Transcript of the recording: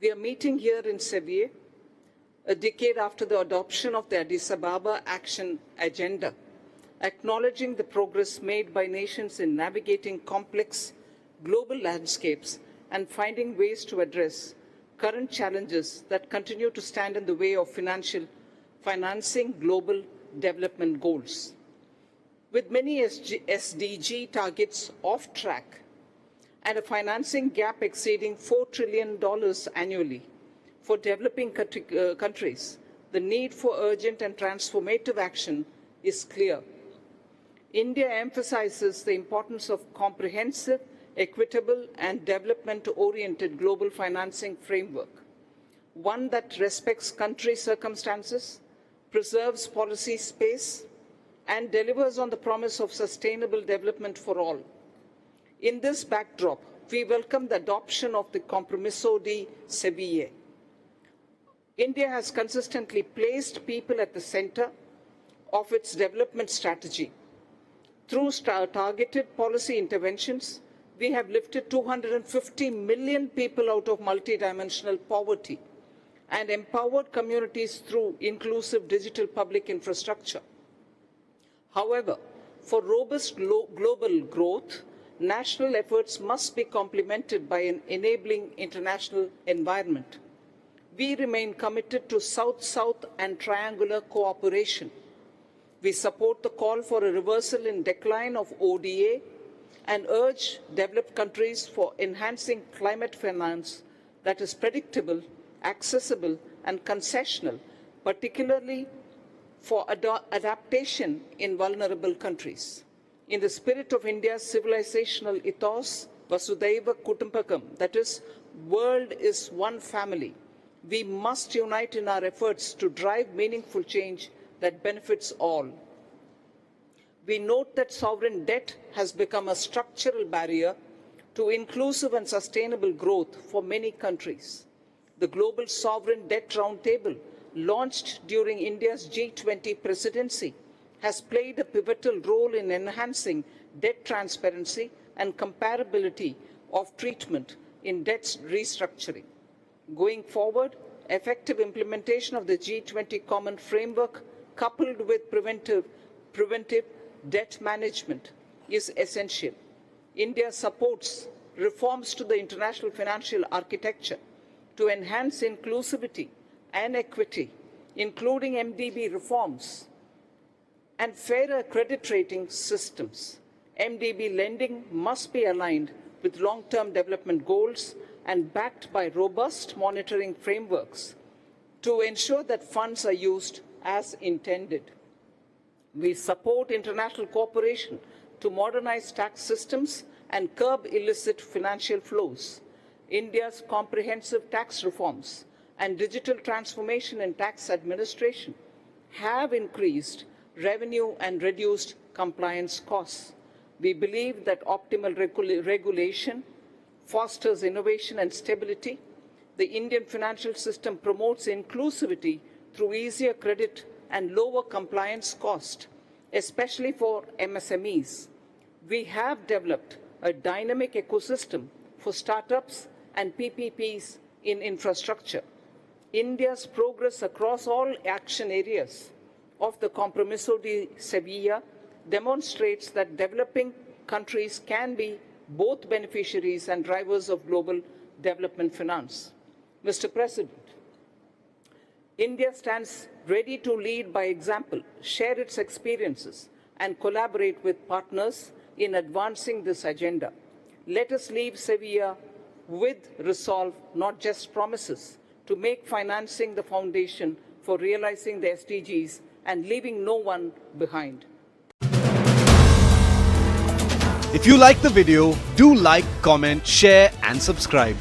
We are meeting here in Seville, a decade after the adoption of the Addis Ababa Action Agenda, acknowledging the progress made by nations in navigating complex global landscapes and finding ways to address current challenges that continue to stand in the way of financing global development goals. With many SDG targets off track and a financing gap exceeding $4 trillion annually for developing countries, the need for urgent and transformative action is clear. India emphasizes the importance of comprehensive, equitable, and development-oriented global financing framework, one that respects country circumstances, preserves policy space, and delivers on the promise of sustainable development for all. In this backdrop, we welcome the adoption of the Compromiso de Seville. India has consistently placed people at the center of its development strategy. Through targeted policy interventions, we have lifted 250 million people out of multidimensional poverty and empowered communities through inclusive digital public infrastructure. However, for robust global growth, national efforts must be complemented by an enabling international environment. We remain committed to South-South and triangular cooperation. We support the call for a reversal in decline of ODA and urge developed countries for enhancing climate finance that is predictable, accessible, and concessional, particularly for adaptation in vulnerable countries. In the spirit of India's civilizational ethos, Vasudhaiva Kutumbakam, that is, world is one family, we must unite in our efforts to drive meaningful change that benefits all. We note that sovereign debt has become a structural barrier to inclusive and sustainable growth for many countries. The Global Sovereign Debt Roundtable, launched during India's G20 presidency, has played a pivotal role in enhancing debt transparency and comparability of treatment in debt restructuring. Going forward, effective implementation of the G20 Common Framework, coupled with preventive debt management, is essential. India supports reforms to the international financial architecture to enhance inclusivity and equity, including MDB reforms and fairer credit rating systems. MDB lending must be aligned with long-term development goals and backed by robust monitoring frameworks to ensure that funds are used as intended. We support international cooperation to modernize tax systems and curb illicit financial flows. India's comprehensive tax reforms and digital transformation in tax administration have increased revenue and reduced compliance costs. We believe that optimal regulation fosters innovation and stability. The Indian financial system promotes inclusivity through easier credit and lower compliance cost, especially for MSMEs. We have developed a dynamic ecosystem for startups and PPPs in infrastructure. India's progress across all action areas of the Compromiso de Seville demonstrates that developing countries can be both beneficiaries and drivers of global development finance. Mr. President, India stands ready to lead by example, share its experiences, and collaborate with partners in advancing this agenda. Let us leave Seville with resolve, not just promises, to make financing the foundation for realizing the SDGs and leaving no one behind. If you like the video, do like, comment, share, and subscribe.